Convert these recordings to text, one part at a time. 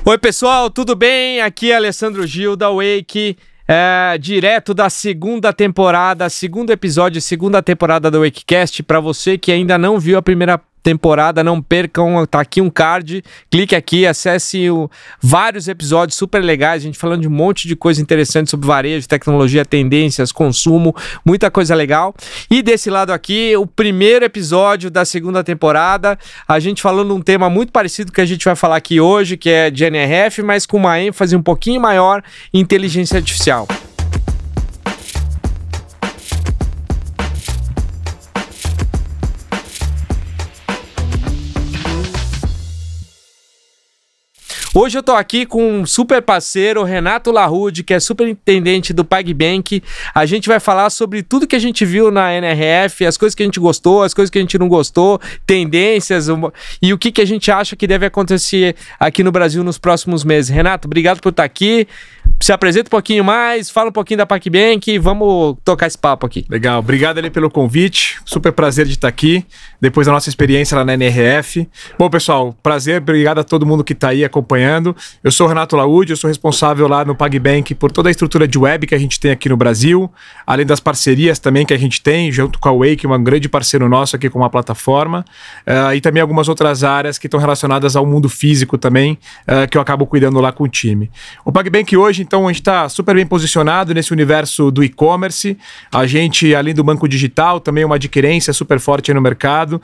Oi pessoal, tudo bem? Aqui é Alessandro Gil da Wake, direto da segunda temporada, segundo episódio, segunda temporada do Wakecast. Para você que ainda não viu a primeira temporada, não percam, tá aqui um card, clique aqui, acesse vários episódios super legais, a gente falando de um monte de coisa interessante sobre varejo, tecnologia, tendências, consumo, muita coisa legal. E desse lado aqui, o primeiro episódio da segunda temporada, a gente falando de um tema muito parecido que a gente vai falar aqui hoje, que é de NRF, mas com uma ênfase um pouquinho maior em inteligência artificial. Hoje eu tô aqui com um super parceiro, Renato Larrude, que é superintendente do PagBank. A gente vai falar sobre tudo que a gente viu na NRF, as coisas que a gente gostou, as coisas que a gente não gostou, tendências e o que a gente acha que deve acontecer aqui no Brasil nos próximos meses. Renato, obrigado por estar aqui. Se apresenta um pouquinho mais, fala um pouquinho da PagBank e vamos tocar esse papo aqui. Legal, obrigado ali pelo convite, super prazer de estar aqui, depois da nossa experiência lá na NRF. Bom pessoal, prazer, obrigado a todo mundo que está aí acompanhando. Eu sou o Renato Larrude, eu sou responsável lá no PagBank por toda a estrutura de web que a gente tem aqui no Brasil, além das parcerias também que a gente tem, junto com a Wake, um grande parceiro nosso aqui com uma plataforma, e também algumas outras áreas que estão relacionadas ao mundo físico também, que eu acabo cuidando lá com o time. O PagBank hoje, então, a gente está super bem posicionado nesse universo do e-commerce. A gente, além do banco digital, também uma adquirência super forte aí no mercado.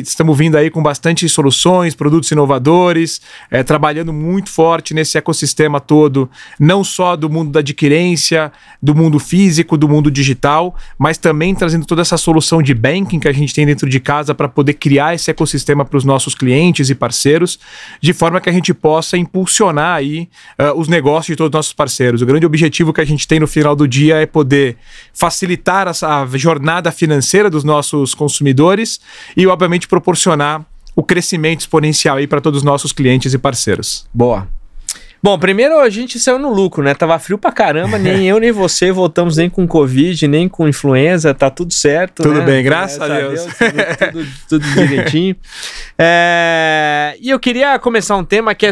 Estamos vindo aí com bastante soluções, produtos inovadores, trabalhando muito forte nesse ecossistema todo, não só do mundo da adquirência, do mundo físico, do mundo digital, mas também trazendo toda essa solução de banking que a gente tem dentro de casa para poder criar esse ecossistema para os nossos clientes e parceiros, de forma que a gente possa impulsionar aí os negócios de todos os nossos parceiros. O grande objetivo que a gente tem no final do dia é poder facilitar a jornada financeira dos nossos consumidores e, obviamente, proporcionar o crescimento exponencial aí para todos os nossos clientes e parceiros. Boa. Bom, primeiro a gente saiu no lucro, né? Tava frio pra caramba, nem eu nem você voltamos nem com Covid, nem com influenza, tá tudo certo. Tudo né? bem, graças a Deus. Tudo direitinho. E eu queria começar um tema que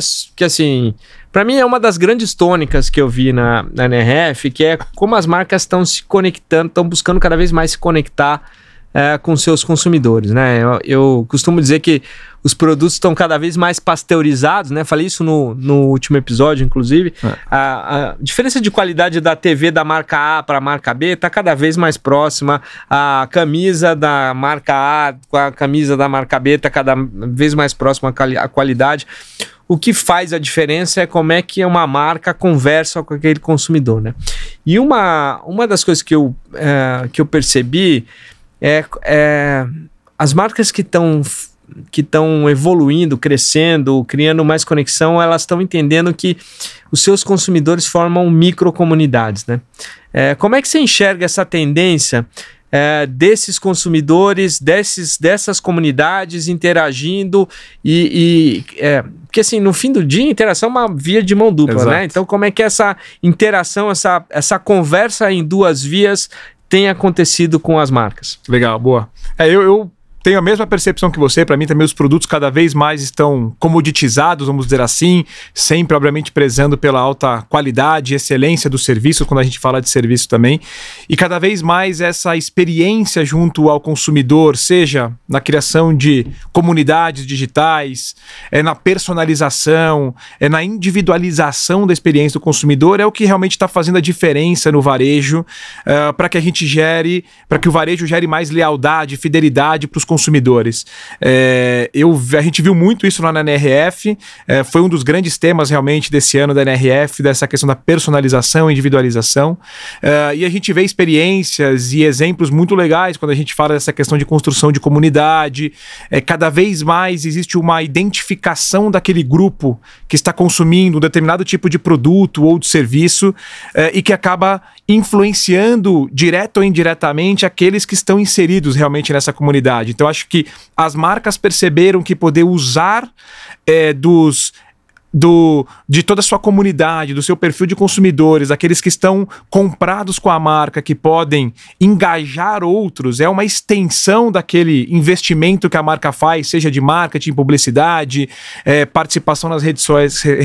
assim, para mim é uma das grandes tônicas que eu vi na NRF, que é como as marcas estão se conectando, estão buscando cada vez mais se conectar com seus consumidores, né? Eu costumo dizer que os produtos estão cada vez mais pasteurizados, né? Falei isso no último episódio, inclusive. A diferença de qualidade da TV da marca A para a marca B está cada vez mais próxima. A camisa da marca A com a camisa da marca B está cada vez mais próxima à qualidade. O que faz a diferença é como é que uma marca conversa com aquele consumidor, né? E uma das coisas que eu percebi as marcas que estão evoluindo, crescendo, criando mais conexão, elas estão entendendo que os seus consumidores formam microcomunidades, né? Como é que você enxerga essa tendência desses consumidores, dessas comunidades interagindo porque assim, no fim do dia, a interação é uma via de mão dupla, né? Então como é que essa interação, essa conversa em duas vias tem acontecido com as marcas? Legal, boa. Eu tenho a mesma percepção que você. Para mim também os produtos cada vez mais estão comoditizados, vamos dizer assim, sempre obviamente prezando pela alta qualidade e excelência do serviço, quando a gente fala de serviço também, e cada vez mais essa experiência junto ao consumidor, seja na criação de comunidades digitais, na personalização, na individualização da experiência do consumidor, é o que realmente está fazendo a diferença no varejo, para que o varejo gere mais lealdade, fidelidade para os consumidores. A gente viu muito isso lá na NRF, foi um dos grandes temas realmente desse ano da NRF, dessa questão da personalização e individualização, e a gente vê experiências e exemplos muito legais quando a gente fala dessa questão de construção de comunidade. Cada vez mais existe uma identificação daquele grupo que está consumindo um determinado tipo de produto ou de serviço, e que acaba influenciando direto ou indiretamente aqueles que estão inseridos realmente nessa comunidade. Então, acho que as marcas perceberam que poder usar dos de toda a sua comunidade, do seu perfil de consumidores, aqueles que estão comprados com a marca, que podem engajar outros, é uma extensão daquele investimento que a marca faz, seja de marketing, publicidade, participação nas redes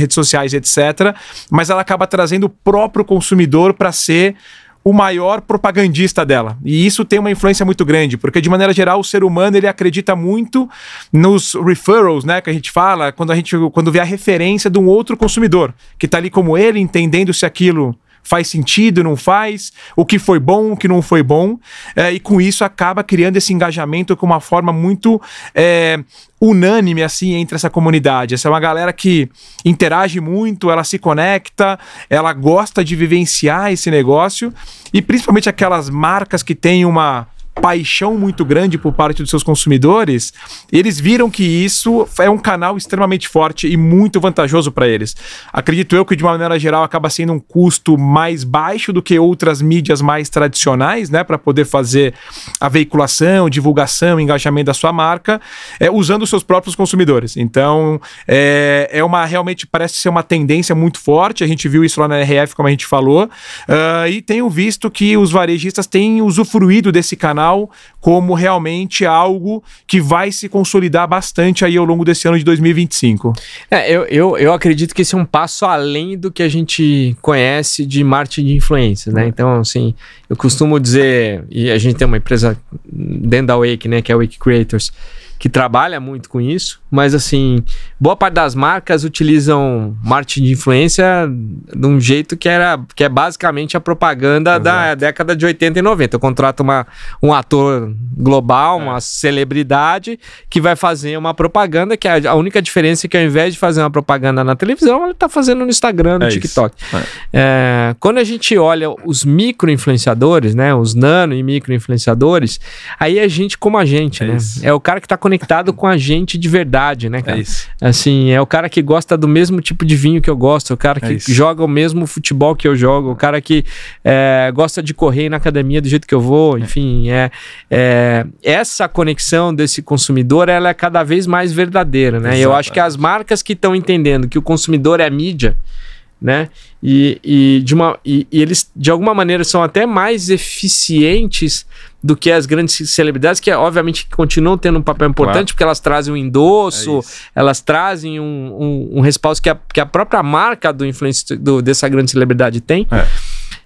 sociais, etc. Mas ela acaba trazendo o próprio consumidor para ser o maior propagandista dela. E isso tem uma influência muito grande, porque de maneira geral o ser humano ele acredita muito nos referrals, né, que a gente fala, quando vê a referência de um outro consumidor, que está ali como ele, entendendo se aquilo faz sentido, não faz, o que foi bom, o que não foi bom, e com isso acaba criando esse engajamento com uma forma muito unânime assim entre essa comunidade. Essa é uma galera que interage muito, ela se conecta, ela gosta de vivenciar esse negócio, e principalmente aquelas marcas que têm uma paixão muito grande por parte dos seus consumidores, eles viram que isso é um canal extremamente forte e muito vantajoso para eles. Acredito eu que de uma maneira geral acaba sendo um custo mais baixo do que outras mídias mais tradicionais, né, para poder fazer a veiculação, divulgação, engajamento da sua marca, usando os seus próprios consumidores. Então, realmente parece ser uma tendência muito forte. A gente viu isso lá na RF, como a gente falou, e tenho visto que os varejistas têm usufruído desse canal como realmente algo que vai se consolidar bastante aí ao longo desse ano de 2025. Eu acredito que esse é um passo além do que a gente conhece de marketing de influência, né? Então, assim, eu costumo dizer, e a gente tem uma empresa dentro da Wake, né, que é a Wake Creators, que trabalha muito com isso, mas assim, boa parte das marcas utilizam marketing de influência de um jeito que é basicamente a propaganda da década de 80 e 90. Eu contrato um ator global, uma celebridade, que vai fazer uma propaganda, que a única diferença é que ao invés de fazer uma propaganda na televisão, ele está fazendo no Instagram, no TikTok. Quando a gente olha os micro-influenciadores, né, os nano e micro-influenciadores, aí é gente como a gente, né? É o cara que está conectado com a gente de verdade, né, cara? Assim, é o cara que gosta do mesmo tipo de vinho que eu gosto, o cara que joga o mesmo futebol que eu jogo, o cara que gosta de correr na academia do jeito que eu vou, enfim, essa conexão desse consumidor, ela é cada vez mais verdadeira, né? Eu acho que as marcas que estão entendendo que o consumidor é a mídia, né? E eles, de alguma maneira, são até mais eficientes do que as grandes celebridades, que obviamente continuam tendo um papel importante, porque elas trazem um endosso, elas trazem um respaldo que a própria marca dessa grande celebridade tem.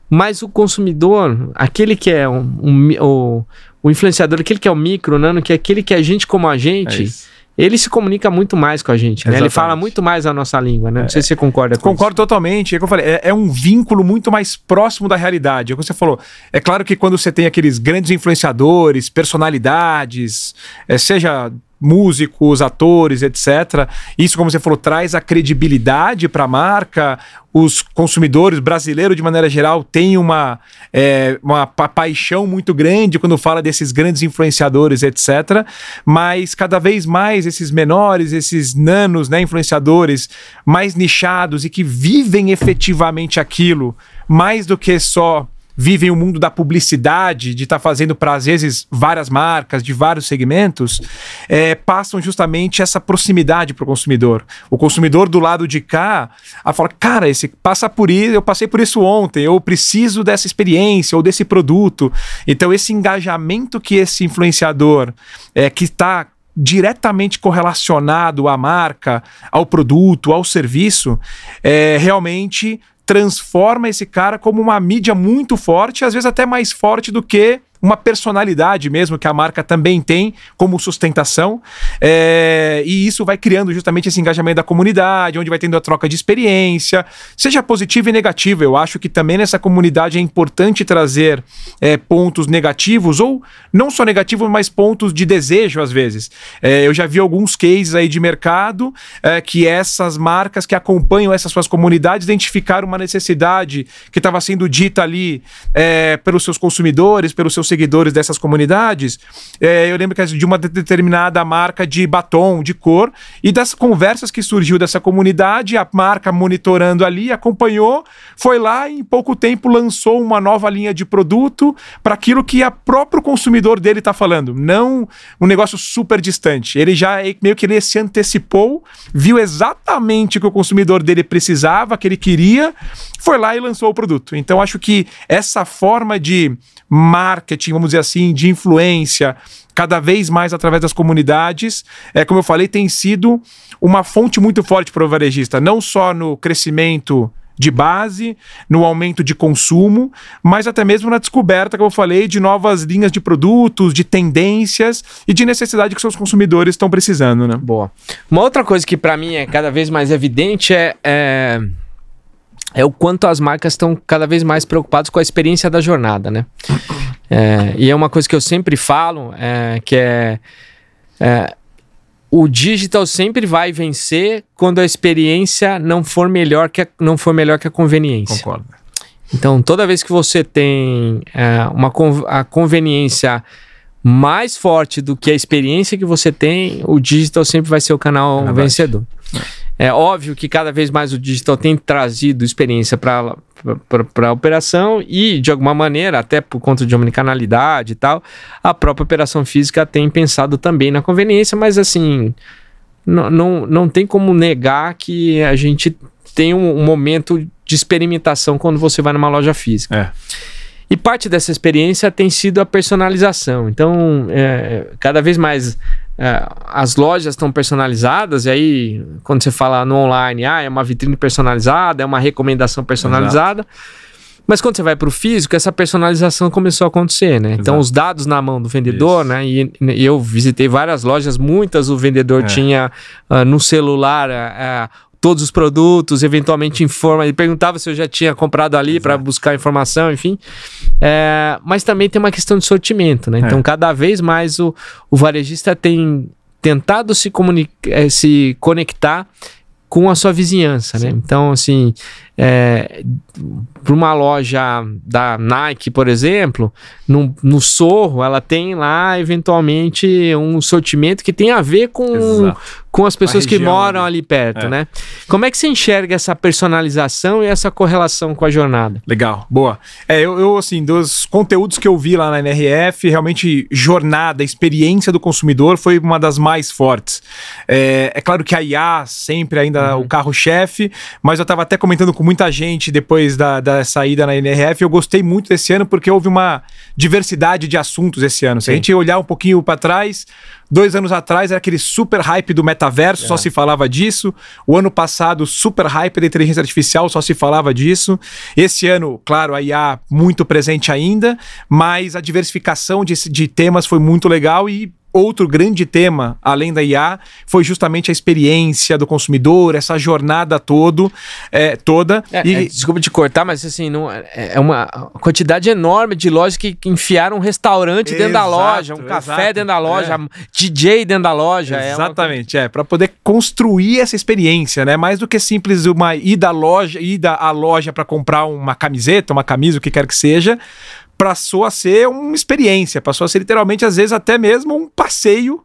Mas o consumidor, aquele que é o influenciador, aquele que é o micro, nano, que é aquele que é gente como a gente, ele se comunica muito mais com a gente, né? Ele fala muito mais a nossa língua, né? Não sei se você concorda com isso. Concordo totalmente. É que eu falei, é um vínculo muito mais próximo da realidade. É o que você falou. É claro que quando você tem aqueles grandes influenciadores, personalidades, seja músicos, atores, etc. Isso, como você falou, traz a credibilidade para a marca. Os consumidores brasileiros, de maneira geral, têm uma paixão muito grande quando fala desses grandes influenciadores, etc. Mas cada vez mais esses menores, esses nanos, né, influenciadores mais nichados e que vivem efetivamente aquilo, mais do que só vivem o mundo da publicidade, de estar fazendo para, às vezes, várias marcas, de vários segmentos, passam justamente essa proximidade para o consumidor. O consumidor do lado de cá fala, cara, eu passei por isso ontem, eu preciso dessa experiência ou desse produto. Então, esse engajamento que esse influenciador que está diretamente correlacionado à marca, ao produto, ao serviço, realmente transforma esse cara como uma mídia muito forte, às vezes até mais forte do que uma personalidade mesmo, que a marca também tem como sustentação, e isso vai criando justamente esse engajamento da comunidade, onde vai tendo a troca de experiência, seja positivo e negativo. Eu acho que também nessa comunidade é importante trazer pontos negativos, ou não só negativos, mas pontos de desejo às vezes. Eu já vi alguns cases aí de mercado que essas marcas que acompanham essas suas comunidades identificaram uma necessidade que estava sendo dita ali pelos seus consumidores, pelos seus seguidores dessas comunidades, eu lembro que de uma determinada marca de batom, de cor, e das conversas que surgiu dessa comunidade, a marca monitorando ali, acompanhou, foi lá e em pouco tempo lançou uma nova linha de produto para aquilo que o próprio consumidor dele está falando, não um negócio super distante. Ele já meio que ele se antecipou, viu exatamente o que o consumidor dele precisava, que ele queria, foi lá e lançou o produto. Então acho que essa forma de marketing, vamos dizer assim, de influência, cada vez mais através das comunidades, como eu falei, tem sido uma fonte muito forte para o varejista, não só no crescimento de base, no aumento de consumo, mas até mesmo na descoberta, como eu falei, de novas linhas de produtos, de tendências e de necessidade que seus consumidores estão precisando, né? Boa. Uma outra coisa que para mim é cada vez mais evidente é o quanto as marcas estão cada vez mais preocupadas com a experiência da jornada, né? E é uma coisa que eu sempre falo, o digital sempre vai vencer quando a experiência não for melhor que a conveniência. Concordo. Então, toda vez que você tem a conveniência mais forte do que a experiência que você tem, o digital sempre vai ser o canal vencedor. É óbvio que cada vez mais o digital tem trazido experiência para a operação e, de alguma maneira, até por conta de omnicanalidade e tal, a própria operação física tem pensado também na conveniência, mas assim, não tem como negar que a gente tem um momento de experimentação quando você vai numa loja física. E parte dessa experiência tem sido a personalização. Então, cada vez mais as lojas estão personalizadas, e aí, quando você fala no online, é uma vitrine personalizada, é uma recomendação personalizada. Exato. Mas quando você vai para o físico, essa personalização começou a acontecer, né? Exato. Então, os dados na mão do vendedor, né? E eu visitei várias lojas, muitas o vendedor tinha no celular todos os produtos, eventualmente ele perguntava se eu já tinha comprado ali para buscar informação, enfim. Mas também tem uma questão de sortimento, né? Então, cada vez mais o varejista tem tentado se conectar com a sua vizinhança, né? Então, assim, para uma loja da Nike, por exemplo, no Sorro, ela tem lá, eventualmente, um sortimento que tem a ver com as pessoas que moram ali perto, né? Como é que você enxerga essa personalização e essa correlação com a jornada? Legal, boa. Eu assim, dos conteúdos que eu vi lá na NRF, realmente jornada, experiência do consumidor foi uma das mais fortes. É claro que a IA sempre ainda o carro-chefe, mas eu estava até comentando com muita gente depois da saída na NRF, eu gostei muito desse ano porque houve uma diversidade de assuntos esse ano. Se a gente olhar um pouquinho para trás, 2 anos atrás era aquele super hype do metaverso, só se falava disso. O ano passado, super hype da inteligência artificial, só se falava disso. Esse ano, claro, a IA muito presente ainda, mas a diversificação de temas foi muito legal e outro grande tema, além da IA, foi justamente a experiência do consumidor, essa jornada toda. Desculpa te cortar, mas assim, é uma quantidade enorme de lojas que enfiaram um restaurante dentro da loja, um café dentro da loja, DJ dentro da loja. Exatamente, para poder construir essa experiência, né? Mais do que simples uma ida à loja para comprar uma camiseta, uma camisa, o que quer que seja, passou a ser uma experiência, passou a ser literalmente, às vezes, até mesmo um passeio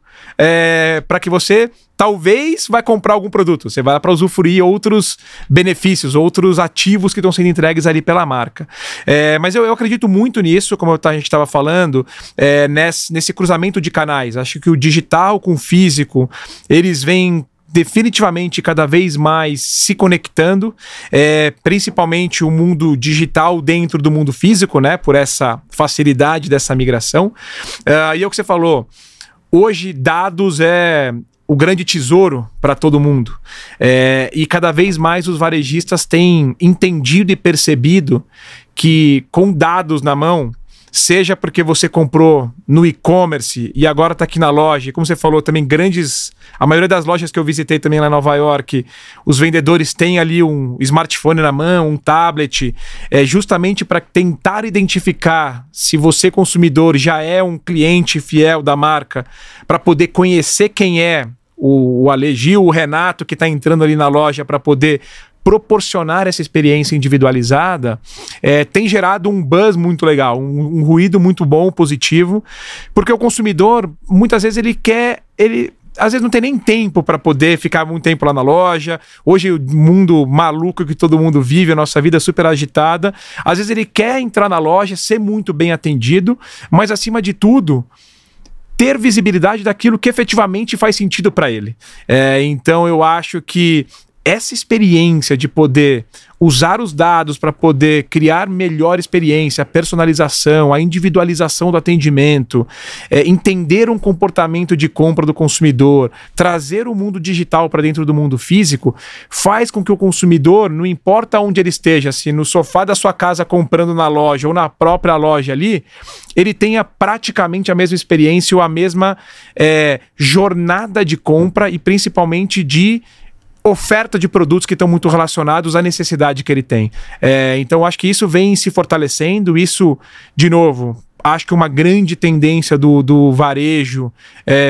para que você talvez vai comprar algum produto. Você vai lá para usufruir outros benefícios, outros ativos que estão sendo entregues ali pela marca. Mas eu acredito muito nisso, como a gente estava falando, nesse cruzamento de canais. Acho que o digital com o físico, eles vêm definitivamente cada vez mais se conectando, principalmente o mundo digital dentro do mundo físico, né? Por essa facilidade dessa migração. E é o que você falou, hoje dados é o grande tesouro para todo mundo. E cada vez mais os varejistas têm entendido e percebido que com dados na mão, seja porque você comprou no e-commerce e agora está aqui na loja, e como você falou também, a maioria das lojas que eu visitei também lá em Nova York, os vendedores têm ali um smartphone na mão, um tablet, justamente para tentar identificar se você, consumidor, já é um cliente fiel da marca, para poder conhecer quem é o Ale Gil, o Renato que está entrando ali na loja, para poder proporcionar essa experiência individualizada tem gerado um buzz muito legal, um ruído muito bom, positivo, porque o consumidor, muitas vezes, às vezes não tem nem tempo para poder ficar muito tempo lá na loja. Hoje o mundo maluco que todo mundo vive, a nossa vida super agitada, às vezes ele quer entrar na loja, ser muito bem atendido, mas acima de tudo, ter visibilidade daquilo que efetivamente faz sentido para ele. Então eu acho que essa experiência de poder usar os dados para poder criar melhor experiência, a personalização, a individualização do atendimento, entender um comportamento de compra do consumidor, trazer o mundo digital para dentro do mundo físico, faz com que o consumidor, não importa onde ele esteja, se no sofá da sua casa comprando na loja ou na própria loja ali, ele tenha praticamente a mesma experiência ou a mesma jornada de compra e principalmente de oferta de produtos que estão muito relacionados à necessidade que ele tem. Então, acho que isso vem se fortalecendo. Isso, de novo, acho que uma grande tendência do varejo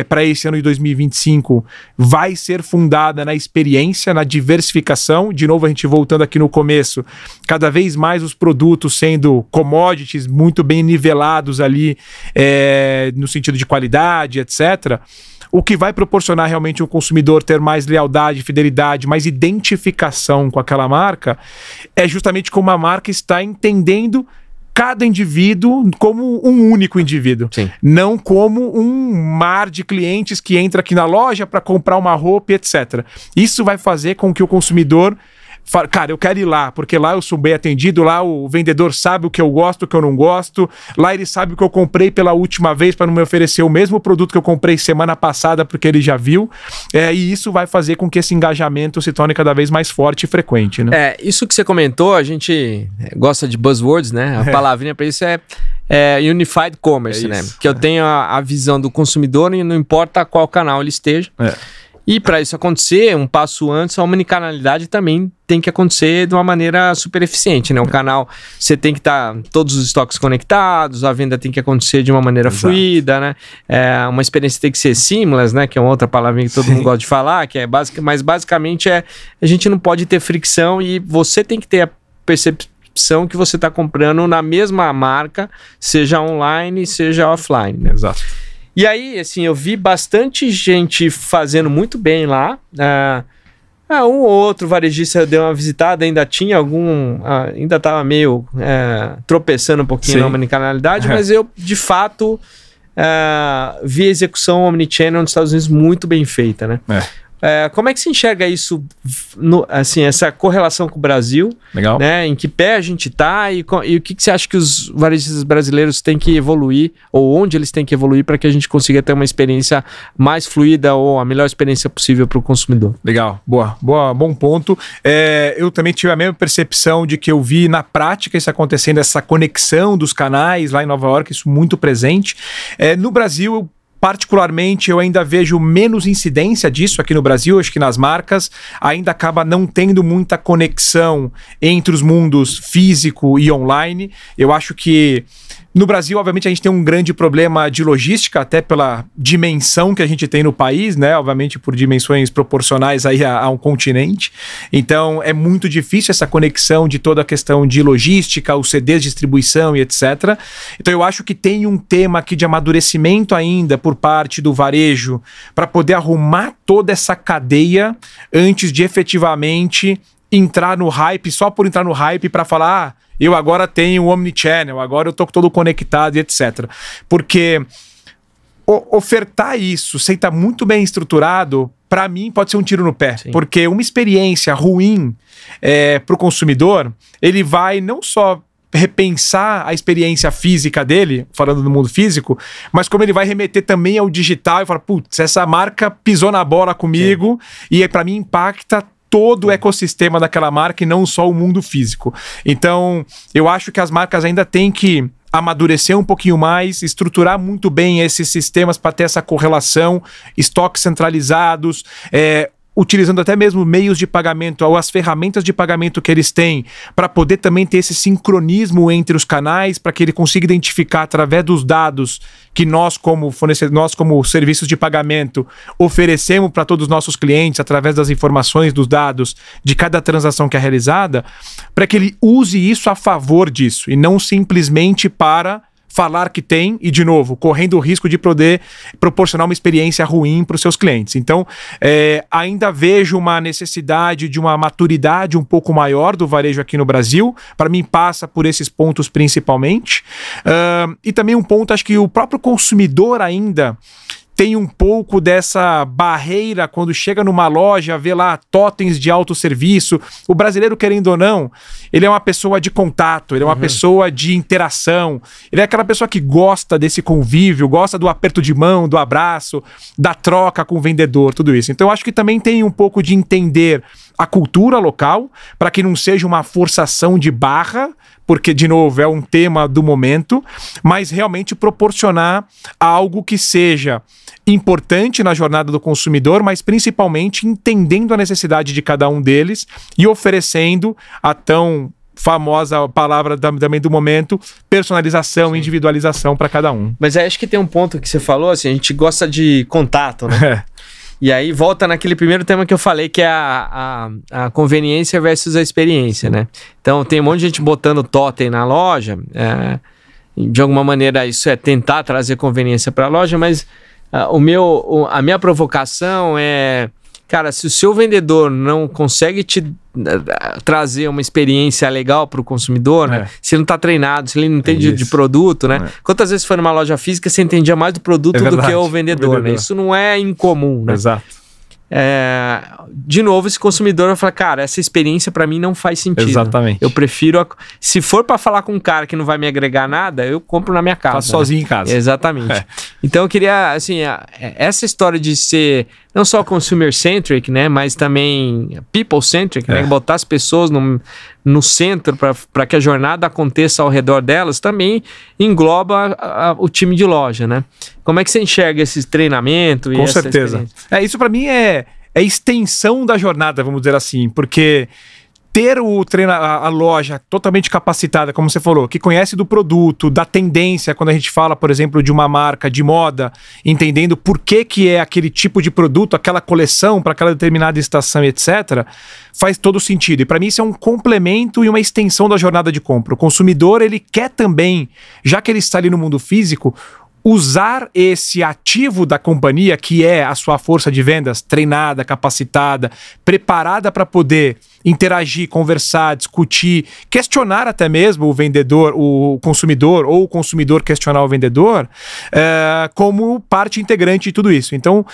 para esse ano de 2025 vai ser fundada na experiência, na diversificação. De novo, a gente voltando aqui no começo, cada vez mais os produtos sendo commodities muito bem nivelados ali no sentido de qualidade, etc., o que vai proporcionar realmente o consumidor ter mais lealdade, fidelidade, mais identificação com aquela marca, é justamente como a marca está entendendo cada indivíduo como um único indivíduo. Sim. Não como um mar de clientes que entra aqui na loja para comprar uma roupa, etc. Isso vai fazer com que o consumidor fala, cara, eu quero ir lá, porque lá eu sou bem atendido, lá o vendedor sabe o que eu gosto, o que eu não gosto, lá ele sabe o que eu comprei pela última vez para não me oferecer o mesmo produto que eu comprei semana passada, porque ele já viu, e isso vai fazer com que esse engajamento se torne cada vez mais forte e frequente, né? Isso que você comentou, a gente gosta de buzzwords, né? A palavrinha para isso é Unified Commerce, né? Que eu tenho a visão do consumidor e não importa qual canal ele esteja. E para isso acontecer, um passo antes, a omnicanalidade também tem que acontecer de uma maneira super eficiente, né? O canal, você tem que estar todos os estoques conectados, a venda tem que acontecer de uma maneira fluida, né? Uma experiência tem que ser seamless, né? Que é uma outra palavrinha que todo mundo gosta de falar, que mas basicamente a gente não pode ter fricção e você tem que ter a percepção que você está comprando na mesma marca, seja online, seja offline, né? Exato. E aí, assim, eu vi bastante gente fazendo muito bem lá. Um ou outro varejista deu uma visitada, ainda tinha ainda estava meio tropeçando um pouquinho na omnicanalidade, mas eu, de fato, vi a execução omnichannel nos Estados Unidos muito bem feita, né? Como é que se enxerga isso, assim, essa correlação com o Brasil? Legal. Né? Em que pé a gente está e o que você acha que os varejistas brasileiros têm que evoluir ou onde eles têm que evoluir para que a gente consiga ter uma experiência mais fluida ou a melhor experiência possível para o consumidor? Legal, bom ponto. Eu também tive a mesma percepção de que eu vi na prática isso acontecendo, essa conexão dos canais lá em Nova York, isso muito presente. No Brasil, particularmente, eu ainda vejo menos incidência disso aqui no Brasil. Acho que nas marcas ainda acaba não tendo muita conexão entre os mundos físico e online. Eu acho que no Brasil, obviamente, a gente tem um grande problema de logística, até pela dimensão que a gente tem no país, né? Obviamente, por dimensões proporcionais aí a um continente. Então, é muito difícil essa conexão de toda a questão de logística, os CDs de distribuição e etc. Então, eu acho que tem um tema aqui de amadurecimento ainda por parte do varejo para poder arrumar toda essa cadeia antes de efetivamente entrar no hype, só por entrar no hype para falar, eu agora tenho o Omnichannel, agora eu tô todo conectado e etc. Porque ofertar isso sem estar muito bem estruturado, para mim pode ser um tiro no pé. Sim. Porque uma experiência ruim para o consumidor, ele vai não só repensar a experiência física dele, falando do mundo físico, mas como ele vai remeter também ao digital e falar, putz, essa marca pisou na bola comigo. Sim. E para mim impacta todo o ecossistema daquela marca e não só o mundo físico. Então, eu acho que as marcas ainda têm que amadurecer um pouquinho mais, estruturar muito bem esses sistemas para ter essa correlação, estoques centralizados, utilizando até mesmo meios de pagamento ou as ferramentas de pagamento que eles têm para poder também ter esse sincronismo entre os canais, para que ele consiga identificar através dos dados que nós como serviços de pagamento oferecemos para todos os nossos clientes através das informações dos dados de cada transação que é realizada, para que ele use isso a favor disso e não simplesmente para falar que tem e, de novo, correndo o risco de poder proporcionar uma experiência ruim para os seus clientes. Então, ainda vejo uma necessidade de uma maturidade um pouco maior do varejo aqui no Brasil. Para mim, passa por esses pontos principalmente. E também um ponto, acho que o próprio consumidor ainda tem um pouco dessa barreira quando chega numa loja, vê lá totens de autosserviço. O brasileiro, querendo ou não, ele é uma pessoa de contato, ele é uma pessoa de interação, ele é aquela pessoa que gosta desse convívio, gosta do aperto de mão, do abraço, da troca com o vendedor, tudo isso. Então, eu acho que também tem um pouco de entender a cultura local, para que não seja uma forçação de barra, porque, de novo, é um tema do momento, mas realmente proporcionar algo que seja importante na jornada do consumidor, mas principalmente entendendo a necessidade de cada um deles e oferecendo a tão famosa palavra também do momento, personalização, individualização para cada um. Mas aí acho que tem um ponto que você falou, assim, a gente gosta de contato, né? E aí volta naquele primeiro tema que eu falei, que é a conveniência versus a experiência, né? Então tem um monte de gente botando totem na loja, de alguma maneira isso é tentar trazer conveniência para a loja, mas a minha provocação é, cara, se o seu vendedor não consegue te trazer uma experiência legal para o consumidor, né? Se ele não está treinado, se ele não entende de produto, né? Quantas vezes foi numa loja física você entendia mais do produto do que o vendedor, né? Isso não é incomum, né? Exato. De novo, esse consumidor vai falar, cara, essa experiência para mim não faz sentido. Exatamente. Eu prefiro, se for para falar com um cara que não vai me agregar nada, eu compro na minha casa. Faço sozinho em casa. Exatamente. Então eu queria, assim, essa história de ser não só consumer-centric, né, mas também people-centric, né, botar as pessoas no centro para que a jornada aconteça ao redor delas, também engloba o time de loja, né? Como é que você enxerga esse treinamento? Com certeza. Isso para mim é extensão da jornada, vamos dizer assim, porque ter a loja totalmente capacitada, como você falou, que conhece do produto, da tendência, quando a gente fala, por exemplo, de uma marca de moda, entendendo por que é aquele tipo de produto, aquela coleção para aquela determinada estação, etc., faz todo sentido. E para mim isso é um complemento e uma extensão da jornada de compra. O consumidor, ele quer também, já que ele está ali no mundo físico, usar esse ativo da companhia, que é a sua força de vendas, treinada, capacitada, preparada para poder interagir, conversar, discutir, questionar até mesmo o vendedor, o consumidor, ou o consumidor questionar o vendedor, como parte integrante de tudo isso. Então,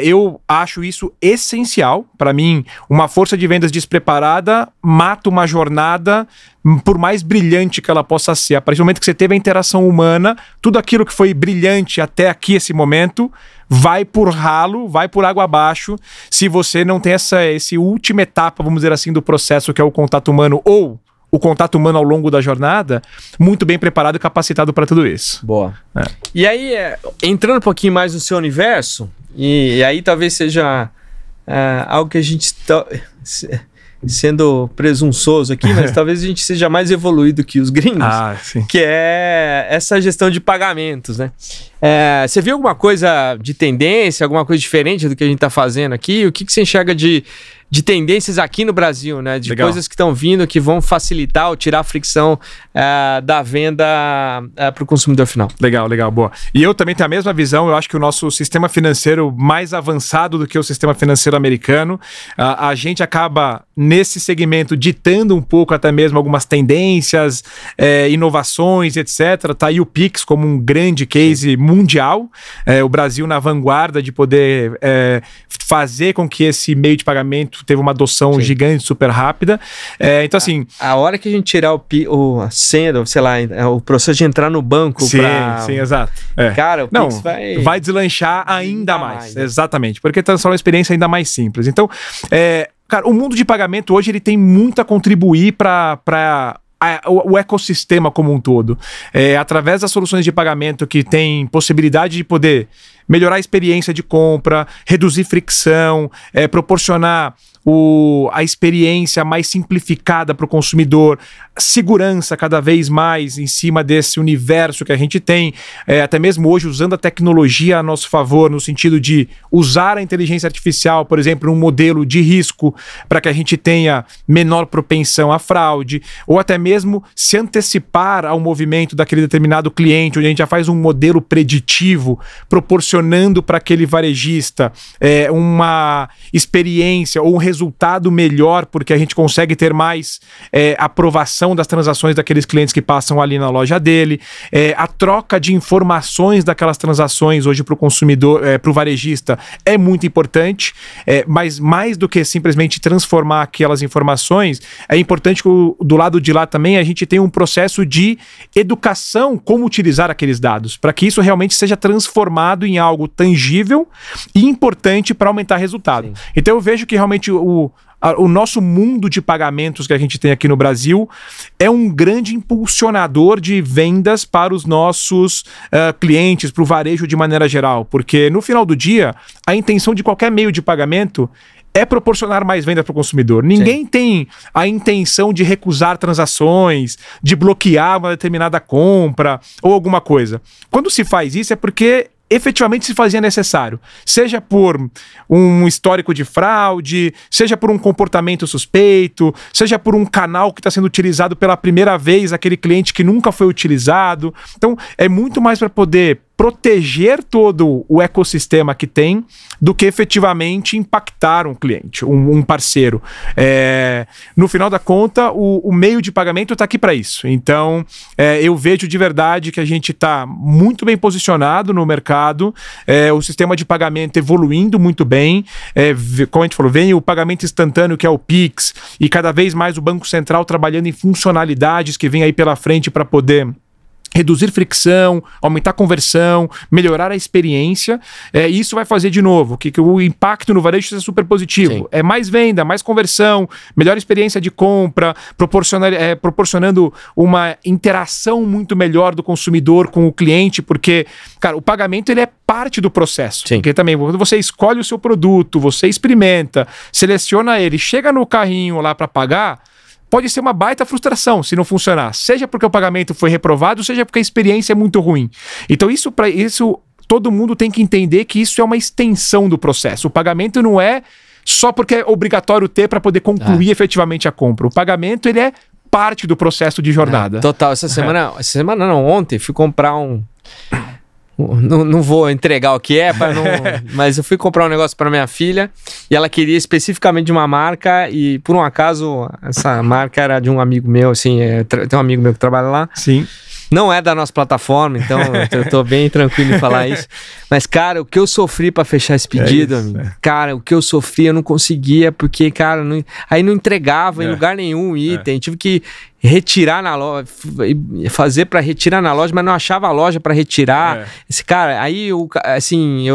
eu acho isso essencial. Para mim, uma força de vendas despreparada mata uma jornada, por mais brilhante que ela possa ser. A partir do momento que você teve a interação humana, tudo aquilo que foi brilhante até aqui, esse momento, vai por ralo, vai por água abaixo, se você não tem essa última etapa, vamos dizer assim, do processo, que é o contato humano, ou o contato humano ao longo da jornada, muito bem preparado e capacitado para tudo isso. Boa. E aí, entrando um pouquinho mais no seu universo, e aí talvez seja algo que a gente está sendo presunçoso aqui, mas talvez a gente seja mais evoluído que os gringos, que é essa gestão de pagamentos, né? Você viu alguma coisa de tendência, alguma coisa diferente do que a gente está fazendo aqui? O que você enxerga de tendências aqui no Brasil, né? De coisas que estão vindo, que vão facilitar ou tirar a fricção da venda para o consumidor final. Legal, boa. E eu também tenho a mesma visão. Eu acho que o nosso sistema financeiro mais avançado do que o sistema financeiro americano, a gente acaba nesse segmento ditando um pouco até mesmo algumas tendências, inovações, etc. Tá aí o Pix como um grande case mundial, o Brasil na vanguarda de poder fazer com que esse meio de pagamento teve uma adoção gigante, super rápida. Então, assim... A hora que a gente tirar a senha, sei lá, o processo de entrar no banco Sim, exato. Cara, o Pix vai deslanchar ainda mais. Exatamente, porque transforma a experiência ainda mais simples. Então, cara, o mundo de pagamento hoje ele tem muito a contribuir para o ecossistema como um todo. Através das soluções de pagamento que tem possibilidade de poder melhorar a experiência de compra, reduzir fricção, proporcionar a experiência mais simplificada para o consumidor, segurança cada vez mais em cima desse universo que a gente tem, até mesmo hoje usando a tecnologia a nosso favor, no sentido de usar a inteligência artificial, por exemplo, um modelo de risco para que a gente tenha menor propensão à fraude, ou até mesmo se antecipar ao movimento daquele determinado cliente, onde a gente já faz um modelo preditivo, proporcionando para aquele varejista uma experiência ou um resultado melhor, porque a gente consegue ter mais aprovação das transações daqueles clientes que passam ali na loja dele, a troca de informações daquelas transações hoje para o consumidor, para o varejista, é muito importante, mas mais do que simplesmente transformar aquelas informações, é importante que do lado de lá também a gente tenha um processo de educação como utilizar aqueles dados, para que isso realmente seja transformado em algo tangível e importante para aumentar resultado. Sim. Então eu vejo que realmente o nosso mundo de pagamentos que a gente tem aqui no Brasil é um grande impulsionador de vendas para os nossos clientes, para o varejo de maneira geral, porque no final do dia, a intenção de qualquer meio de pagamento é proporcionar mais venda para o consumidor. Ninguém tem a intenção de recusar transações, de bloquear uma determinada compra ou alguma coisa. Quando se faz isso é porque efetivamente se fazia necessário, seja por um histórico de fraude, seja por um comportamento suspeito, seja por um canal que está sendo utilizado pela primeira vez, aquele cliente que nunca foi utilizado. Então, é muito mais para poder proteger todo o ecossistema que tem do que efetivamente impactar um cliente, um parceiro. No final da conta, o meio de pagamento está aqui para isso. Então, eu vejo de verdade que a gente está muito bem posicionado no mercado, o sistema de pagamento evoluindo muito bem, como a gente falou, vem o pagamento instantâneo, que é o Pix, e cada vez mais o Banco Central trabalhando em funcionalidades que vem aí pela frente para poder reduzir fricção, aumentar a conversão, melhorar a experiência, e isso vai fazer de novo que o impacto no varejo seja super positivo. Sim. É mais venda, mais conversão, melhor experiência de compra, proporcionando uma interação muito melhor do consumidor com o cliente, porque, cara, o pagamento ele é parte do processo. Sim. Porque também, quando você escolhe o seu produto, você experimenta, seleciona ele, chega no carrinho lá para pagar, pode ser uma baita frustração se não funcionar, seja porque o pagamento foi reprovado, seja porque a experiência é muito ruim. Então isso todo mundo tem que entender que isso é uma extensão do processo. O pagamento não é só porque é obrigatório ter para poder concluir efetivamente a compra. O pagamento ele é parte do processo de jornada. Total. Essa semana não, ontem fui comprar Não vou entregar o que mas eu fui comprar um negócio para minha filha e ela queria especificamente de uma marca e por um acaso essa marca era de um amigo meu, assim, tem um amigo meu que trabalha lá. Sim. Não é da nossa plataforma, então eu tô bem tranquilo em falar isso. Mas, cara, o que eu sofri pra fechar esse pedido, amigo, cara, o que eu sofri, eu não conseguia, porque, cara, aí não entregava em lugar nenhum o item. Tive que retirar na loja, fazer pra retirar na loja, mas não achava a loja pra retirar. Esse cara, aí eu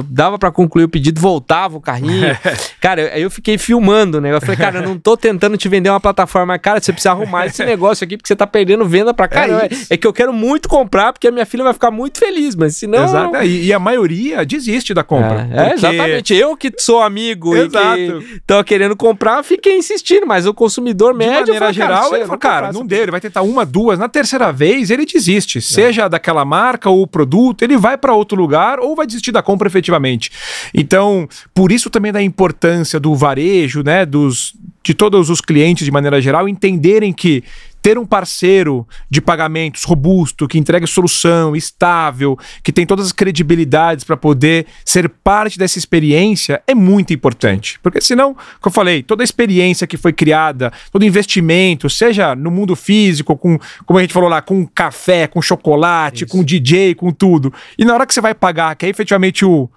dava pra concluir o pedido, voltava o carrinho. Cara, aí eu fiquei filmando, né? Eu falei, cara, eu não tô tentando te vender uma plataforma, mas, cara, você precisa arrumar esse negócio aqui, porque você tá perdendo venda pra caramba. É que eu quero muito comprar, porque a minha filha vai ficar muito feliz, mas senão... Exato, e a maioria desiste da compra. Exatamente. Eu que sou amigo e que tô querendo comprar, fiquei insistindo, mas o consumidor médio... De maneira geral, ele falou, cara, não deu, ele vai tentar uma, duas, na terceira vez ele desiste, seja daquela marca ou o produto, ele vai para outro lugar ou vai desistir da compra efetivamente. Então, por isso também da importância do varejo, né, de todos os clientes de maneira geral, entenderem que ter um parceiro de pagamentos robusto, que entregue solução, estável, que tem todas as credibilidades para poder ser parte dessa experiência é muito importante. Porque senão, como eu falei, toda a experiência que foi criada, todo investimento, seja no mundo físico, como a gente falou lá, com café, com chocolate, com DJ, com tudo. E na hora que você vai pagar, que é efetivamente o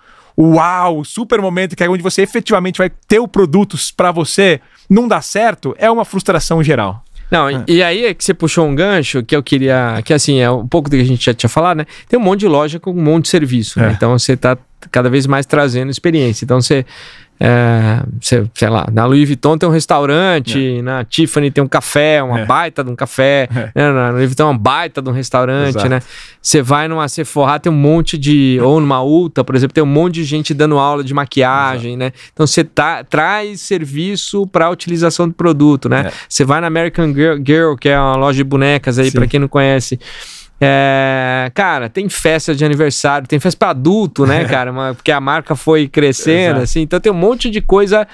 super momento, que é onde você efetivamente vai ter o produto para você, não dá certo, é uma frustração geral. Não, e aí é que você puxou um gancho que eu queria, que assim, é um pouco do que a gente já tinha falado, né? Tem um monte de loja com um monte de serviço, né? Então você tá cada vez mais trazendo experiência. Então você sei lá, na Louis Vuitton tem um restaurante, na Tiffany tem um café, uma baita de um café, né? Na Louis Vuitton é uma baita de um restaurante, exato, né? Você vai numa Sephora, tem um monte de... Ou numa Ulta, por exemplo, tem um monte de gente dando aula de maquiagem, exato, né? Então você traz serviço para a utilização do produto, né? Você vai na American Girl, que é uma loja de bonecas aí, para quem não conhece... cara, tem festa de aniversário, tem festa para adulto, né, cara? Porque a marca foi crescendo, assim. Então tem um monte de coisa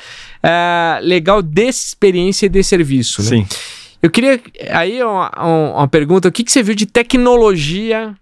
legal dessa experiência e de serviço, né? Sim. Eu queria, aí uma pergunta, o que você viu de tecnologia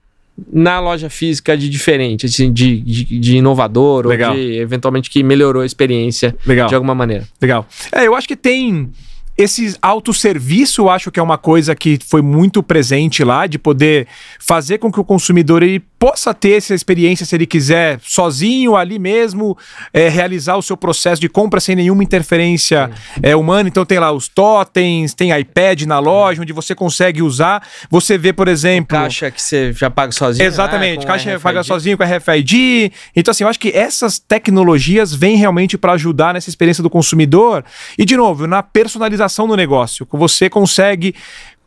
na loja física de diferente, assim, de inovador, legal, ou de, eventualmente, que melhorou a experiência, legal, de alguma maneira? Legal. Eu acho que tem... Esse autosserviço, eu acho que é uma coisa que foi muito presente lá, de poder fazer com que o consumidor ele possa ter essa experiência, se ele quiser, sozinho, ali mesmo, realizar o seu processo de compra sem nenhuma interferência humana. Então tem lá os totens, tem iPad na loja, onde você consegue usar. Você vê, por exemplo... Caixa que você já paga sozinho. Exatamente, né? Caixa paga sozinho com a RFID. Então assim, eu acho que essas tecnologias vêm realmente para ajudar nessa experiência do consumidor. E de novo, na personalização no negócio, que você consegue,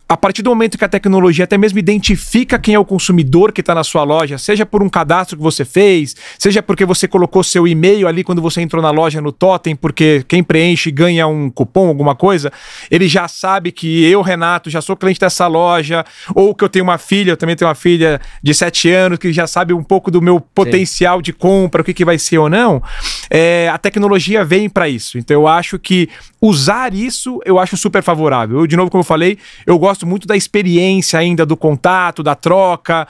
a partir do momento que a tecnologia até mesmo identifica quem é o consumidor que está na sua loja, seja por um cadastro que você fez, seja porque você colocou seu e-mail ali quando você entrou na loja no Totem, porque quem preenche ganha um cupom, alguma coisa, ele já sabe que eu, Renato, já sou cliente dessa loja, ou que eu tenho uma filha, eu também tenho uma filha de 7 anos, que já sabe um pouco do meu potencial de compra, o que vai ser ou não. A tecnologia vem para isso. Então eu acho que usar isso, eu acho super favorável. Eu, de novo, como eu falei, eu gosto muito da experiência ainda, do contato, da troca,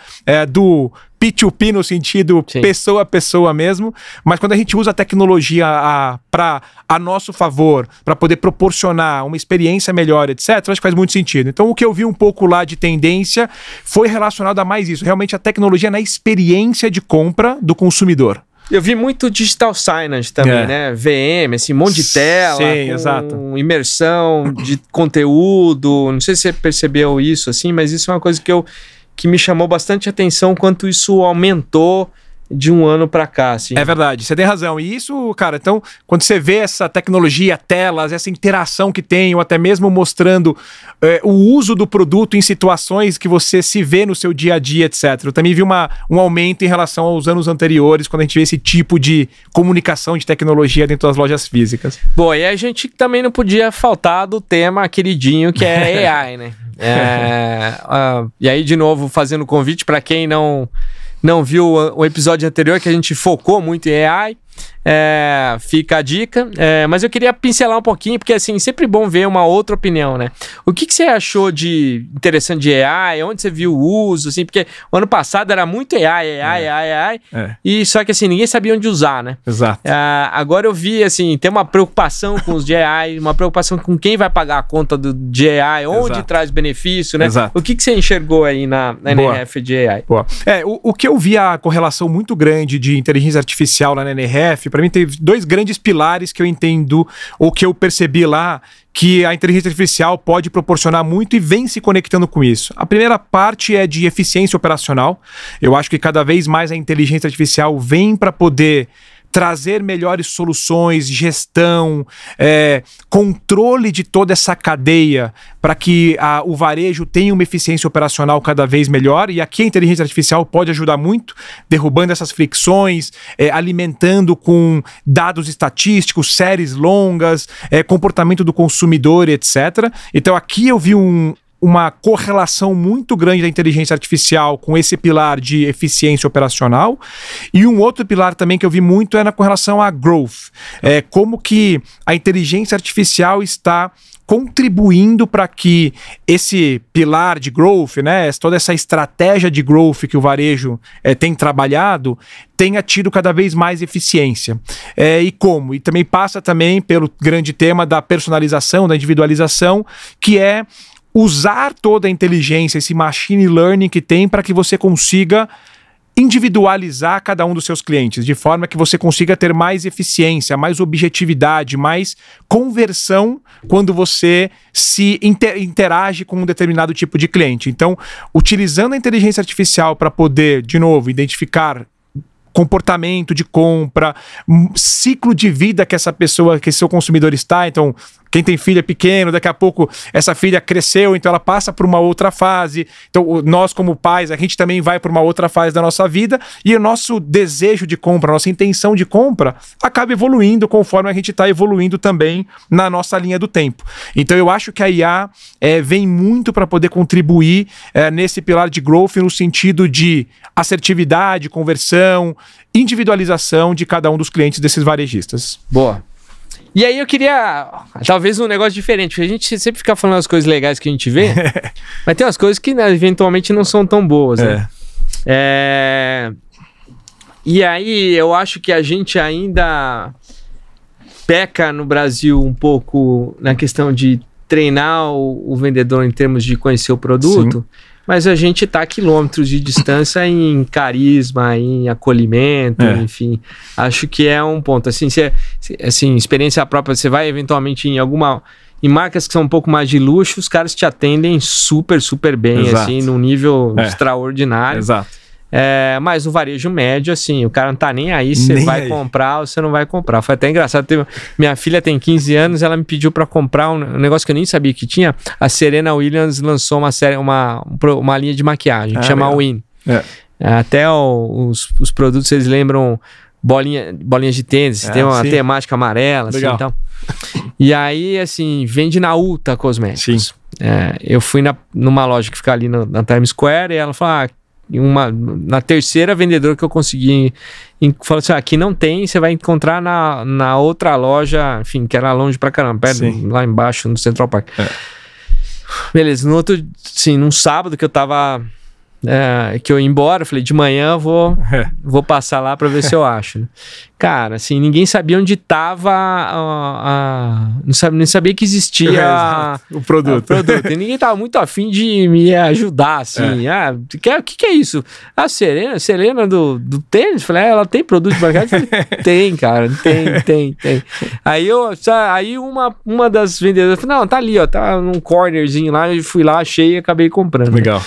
do P2P no sentido pessoa a pessoa mesmo, mas quando a gente usa a tecnologia a nosso favor, para poder proporcionar uma experiência melhor, etc., acho que faz muito sentido. Então o que eu vi um pouco lá de tendência foi relacionado a mais isso, realmente a tecnologia na experiência de compra do consumidor. Eu vi muito digital signage também, né? VM, assim, um monte de tela, com imersão de conteúdo. Não sei se você percebeu isso, assim, mas isso é uma coisa que me chamou bastante atenção, quanto isso aumentou de um ano para cá, assim. É verdade, você tem razão. E isso, cara, então, quando você vê essa tecnologia, telas, essa interação que tem, ou até mesmo mostrando o uso do produto em situações que você se vê no seu dia a dia, etc. Eu também vi um aumento em relação aos anos anteriores, quando a gente vê esse tipo de comunicação de tecnologia dentro das lojas físicas. Bom, e a gente também não podia faltar do tema queridinho, que é AI, né? E aí, de novo, fazendo convite para quem não viu o episódio anterior, que a gente focou muito em AI, fica a dica, mas eu queria pincelar um pouquinho, porque assim, sempre bom ver uma outra opinião, né? O que você achou de interessante de AI? Onde você viu o uso, assim? Porque o ano passado era muito AI, e só que assim, ninguém sabia onde usar, né? Exato. Agora eu vi, assim, tem uma preocupação com os de AI, uma preocupação com quem vai pagar a conta de AI, onde traz benefício, né? Exato. O que você enxergou aí na NRF de AI? Boa. O que eu vi a correlação muito grande de inteligência artificial lá na NRF, para mim tem 2 grandes pilares que eu entendo, ou que eu percebi lá, que a inteligência artificial pode proporcionar muito e vem se conectando com isso. A primeira parte é de eficiência operacional. Eu acho que cada vez mais a inteligência artificial vem para poder trazer melhores soluções, gestão, controle de toda essa cadeia para que o varejo tenha uma eficiência operacional cada vez melhor. E aqui a inteligência artificial pode ajudar muito, derrubando essas fricções, alimentando com dados estatísticos, séries longas, comportamento do consumidor, etc. Então aqui eu vi uma correlação muito grande da inteligência artificial com esse pilar de eficiência operacional. E um outro pilar também que eu vi muito é na correlação a growth. Como que a inteligência artificial está contribuindo para que esse pilar de growth, né, toda essa estratégia de growth que o varejo tem trabalhado, tenha tido cada vez mais eficiência. E como? E também passa também pelo grande tema da personalização, da individualização, que é usar toda a inteligência, esse machine learning que tem, para que você consiga individualizar cada um dos seus clientes, de forma que você consiga ter mais eficiência, mais objetividade, mais conversão quando você se interage com um determinado tipo de cliente. Então, utilizando a inteligência artificial para poder, de novo, identificar comportamento de compra, ciclo de vida que essa pessoa, que esse seu consumidor está. Então, quem tem filho é pequeno, daqui a pouco essa filha cresceu, então ela passa por uma outra fase. Então, nós como pais, a gente também vai por uma outra fase da nossa vida e o nosso desejo de compra, a nossa intenção de compra acaba evoluindo conforme a gente está evoluindo também na nossa linha do tempo. Então, eu acho que a IA vem muito para poder contribuir nesse pilar de growth no sentido de assertividade, conversão, individualização de cada um dos clientes desses varejistas. Boa. E aí eu queria, talvez um negócio diferente, porque a gente sempre fica falando as coisas legais que a gente vê, mas tem umas coisas que eventualmente não são tão boas, né? E aí eu acho que a gente ainda peca no Brasil um pouco na questão de treinar o vendedor em termos de conhecer o produto. Sim. Mas a gente está a quilômetros de distância em carisma, em acolhimento, enfim. Acho que é um ponto. Assim, assim, experiência própria, você vai eventualmente em marcas que são um pouco mais de luxo, os caras te atendem super, super bem, assim, num nível extraordinário. Exato. Mas no varejo médio, assim, o cara não tá nem aí se você vai comprar ou você não vai comprar. Foi até engraçado. Minha filha tem 15 anos, ela me pediu para comprar um negócio que eu nem sabia que tinha. A Serena Williams lançou uma linha de maquiagem que chama Win. Até os produtos, eles lembram bolinhas de tênis, tem uma temática amarela, assim, então. E aí, assim, vende na Ulta Cosméticos. Eu fui numa loja que fica ali na Times Square e ela falou, na terceira vendedora que eu consegui, falou assim, aqui não tem, você vai encontrar na outra loja, enfim, que era longe pra caramba, perto, lá embaixo no Central Park. Beleza, no outro, assim, num sábado que eu tava que eu ia embora, eu falei, de manhã vou passar lá pra ver se eu acho, né? Cara, assim, ninguém sabia onde tava nem sabia que existia o produto. E ninguém tava muito afim de me ajudar, assim. O que é isso? A Serena do tênis? Falei, ela tem produto de maquiagem? Falei, tem, cara, tem. Aí uma das vendedoras falou, não, tá ali, ó, tá num cornerzinho lá, eu fui lá, achei e acabei comprando. Legal.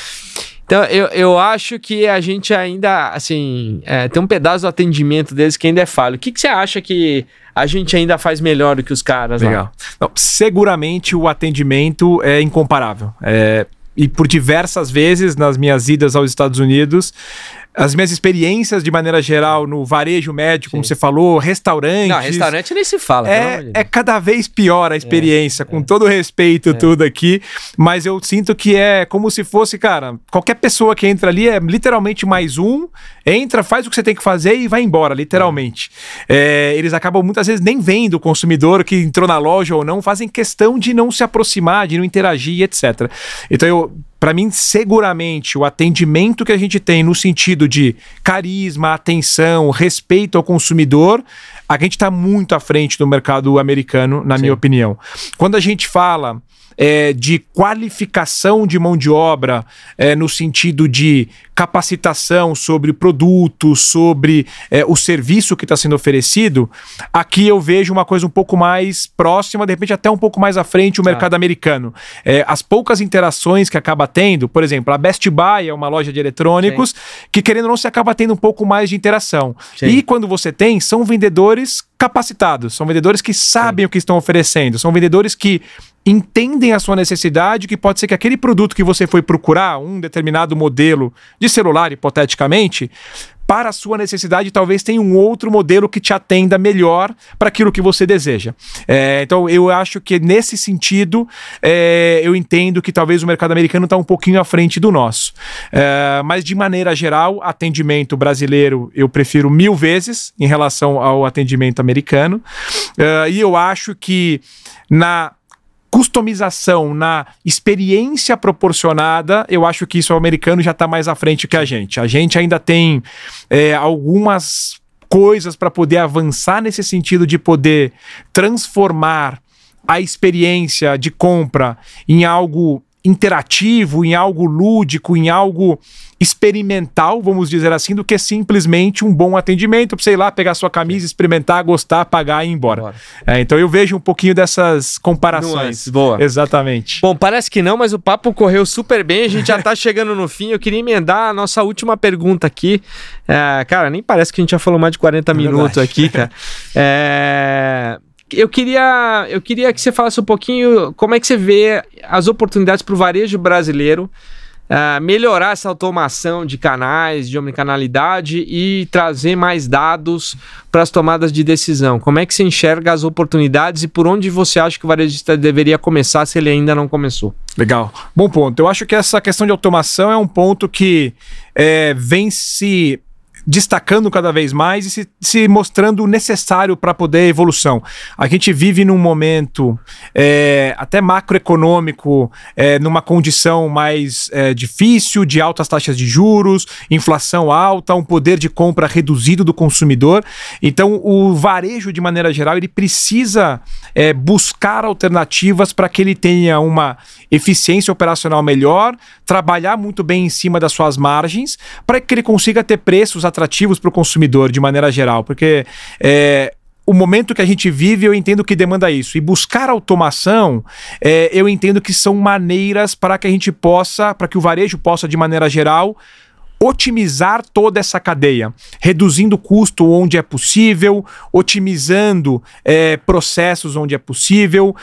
Então, eu acho que a gente ainda, assim, tem um pedaço do atendimento deles que ainda é falho. O que você acha que a gente ainda faz melhor do que os caras? Legal. Não, seguramente o atendimento é incomparável. E por diversas vezes, nas minhas idas aos Estados Unidos, as minhas experiências de maneira geral no varejo médio, como você falou, restaurantes... Não, restaurante nem se fala. É cada vez pior a experiência, com todo respeito, tudo aqui, mas eu sinto que é como se fosse, cara, qualquer pessoa que entra ali é literalmente mais um, entra, faz o que você tem que fazer e vai embora, literalmente. Eles acabam muitas vezes nem vendo o consumidor que entrou na loja ou não, fazem questão de não se aproximar, de não interagir, etc. Então, para mim, seguramente, o atendimento que a gente tem no sentido de carisma, atenção, respeito ao consumidor, a gente está muito à frente do mercado americano, na minha opinião. Quando a gente fala de qualificação de mão de obra, no sentido de capacitação sobre o produto, sobre o serviço que está sendo oferecido, aqui eu vejo uma coisa um pouco mais próxima, de repente até um pouco mais à frente, o mercado americano. As poucas interações que acaba tendo, por exemplo, a Best Buy é uma loja de eletrônicos que, querendo ou não, se acaba tendo um pouco mais de interação. E quando você tem, são vendedores capacitados, são vendedores que sabem o que estão oferecendo, são vendedores que entendem a sua necessidade, que pode ser que aquele produto que você foi procurar, um determinado modelo de celular, hipoteticamente, para a sua necessidade, talvez tenha um outro modelo que te atenda melhor para aquilo que você deseja. Então, eu acho que nesse sentido, eu entendo que talvez o mercado americano está um pouquinho à frente do nosso. Mas, de maneira geral, atendimento brasileiro eu prefiro 1000 vezes em relação ao atendimento americano. E eu acho que na customização, na experiência proporcionada, eu acho que isso o americano já está mais à frente que a gente. A gente ainda tem algumas coisas para poder avançar nesse sentido de poder transformar a experiência de compra em algo interativo, em algo lúdico, em algo experimental, vamos dizer assim, do que simplesmente um bom atendimento para, sei lá, pegar sua camisa, experimentar, gostar, pagar e ir embora. Então eu vejo um pouquinho dessas comparações. Boa. Exatamente. Bom, parece que não, mas o papo correu super bem, a gente já tá chegando no fim. Eu queria emendar a nossa última pergunta aqui. Cara, nem parece que a gente já falou mais de 40 minutos aqui, cara. Eu queria que você falasse um pouquinho como é que você vê as oportunidades para o varejo brasileiro melhorar essa automação de canais, de omnicanalidade e trazer mais dados para as tomadas de decisão. Como é que você enxerga as oportunidades e por onde você acha que o varejista deveria começar se ele ainda não começou? Legal. Bom ponto. Eu acho que essa questão de automação é um ponto que vem se destacando cada vez mais e se mostrando necessário para poder evolução. A gente vive num momento até macroeconômico, numa condição mais difícil, de altas taxas de juros, inflação alta, um poder de compra reduzido do consumidor. Então, o varejo, de maneira geral, ele precisa buscar alternativas para que ele tenha uma eficiência operacional melhor, trabalhar muito bem em cima das suas margens, para que ele consiga ter preços atrativos para o consumidor de maneira geral, porque o momento que a gente vive, eu entendo que demanda isso. E buscar automação, eu entendo que são maneiras para que a gente possa, para que o varejo possa, de maneira geral, otimizar toda essa cadeia, reduzindo o custo onde é possível, otimizando processos onde é possível,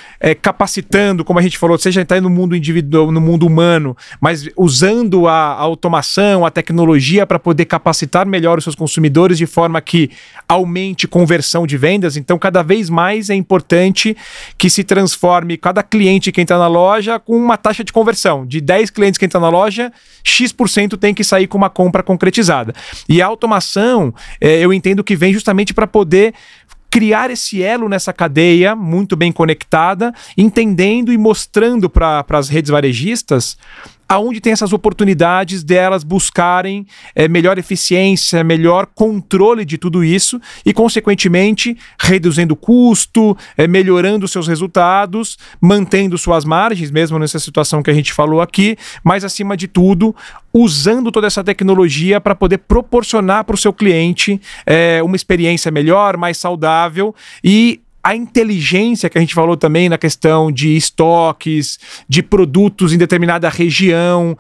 capacitando, como a gente falou, seja está no mundo individual, no mundo humano, mas usando a automação, a tecnologia para poder capacitar melhor os seus consumidores de forma que aumente conversão de vendas. Então, cada vez mais é importante que se transforme cada cliente que entra na loja com uma taxa de conversão. De 10 clientes que entram na loja, X% tem que sair com uma compra concretizada. E a automação, eu entendo que vem justamente para poder criar esse elo nessa cadeia muito bem conectada, entendendo e mostrando para as redes varejistas aonde tem essas oportunidades delas buscarem melhor eficiência, melhor controle de tudo isso e, consequentemente, reduzindo o custo, melhorando seus resultados, mantendo suas margens, mesmo nessa situação que a gente falou aqui, mas, acima de tudo, usando toda essa tecnologia para poder proporcionar para o seu cliente uma experiência melhor, mais saudável e a inteligência que a gente falou também na questão de estoques, de produtos em determinada região.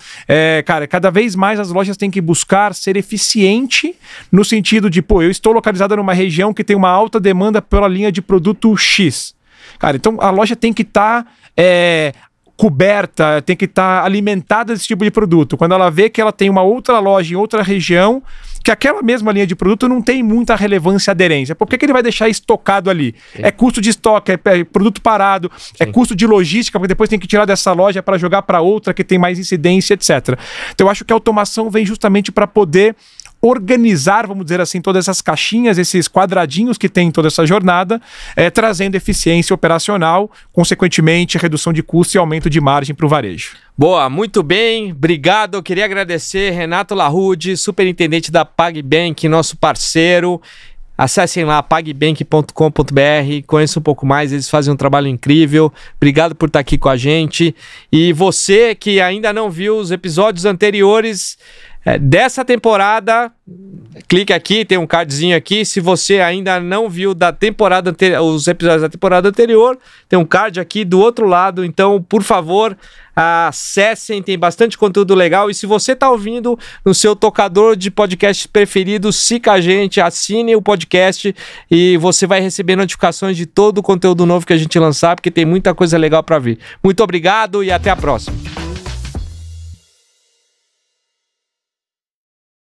Cara, cada vez mais as lojas têm que buscar ser eficiente no sentido de, eu estou localizada numa região que tem uma alta demanda pela linha de produto X. Cara, então a loja tem que estar coberta, tem que estar alimentada desse tipo de produto. Quando ela vê que ela tem uma outra loja em outra região, que aquela mesma linha de produto não tem muita relevância e aderência. Por que ele vai deixar estocado ali? Sim. É custo de estoque, é produto parado, sim, é custo de logística, porque depois tem que tirar dessa loja para jogar para outra que tem mais incidência, etc. Então eu acho que a automação vem justamente para poder organizar, vamos dizer assim, todas essas caixinhas, esses quadradinhos que tem em toda essa jornada, trazendo eficiência operacional, consequentemente redução de custo e aumento de margem para o varejo. Boa, muito bem, obrigado. Eu queria agradecer Renato Larrude, superintendente da PagBank, nosso parceiro. Acessem lá pagbank.com.br, conheçam um pouco mais, eles fazem um trabalho incrível. Obrigado por estar aqui com a gente. E você que ainda não viu os episódios anteriores dessa temporada, clique aqui, tem um cardzinho aqui. Se você ainda não viu da temporada os episódios da temporada anterior, tem um card aqui do outro lado. Então, por favor, acessem, tem bastante conteúdo legal. E se você está ouvindo no seu tocador de podcast preferido, siga a gente, assine o podcast e você vai receber notificações de todo o conteúdo novo que a gente lançar, porque tem muita coisa legal para vir. Muito obrigado e até a próxima.